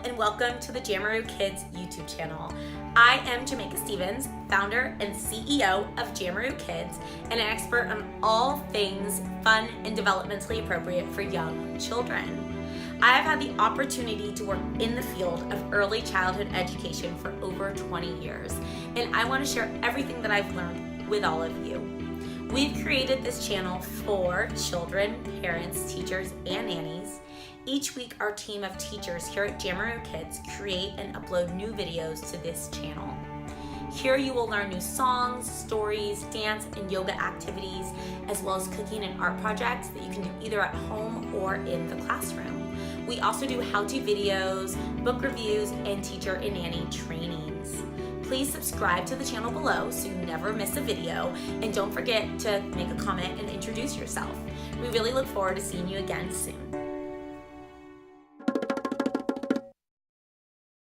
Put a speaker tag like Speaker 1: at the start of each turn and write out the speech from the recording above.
Speaker 1: and welcome to the JAMaROO Kids YouTube channel. I am Jamaica Stevens, founder and CEO of JAMaROO Kids, and an expert on all things fun and developmentally appropriate for young children. I have had the opportunity to work in the field of early childhood education for over 20 years, and I want to share everything that I've learned with all of you. We've created this channel for children, parents, teachers, and nannies. Each week, our team of teachers here at JAMaROO Kids create and upload new videos to this channel. Here you will learn new songs, stories, dance, and yoga activities, as well as cooking and art projects that you can do either at home or in the classroom. We also do how-to videos, book reviews, and teacher and nanny trainings. Please subscribe to the channel below so you never miss a video, and don't forget to make a comment and introduce yourself. We really look forward to seeing you again soon.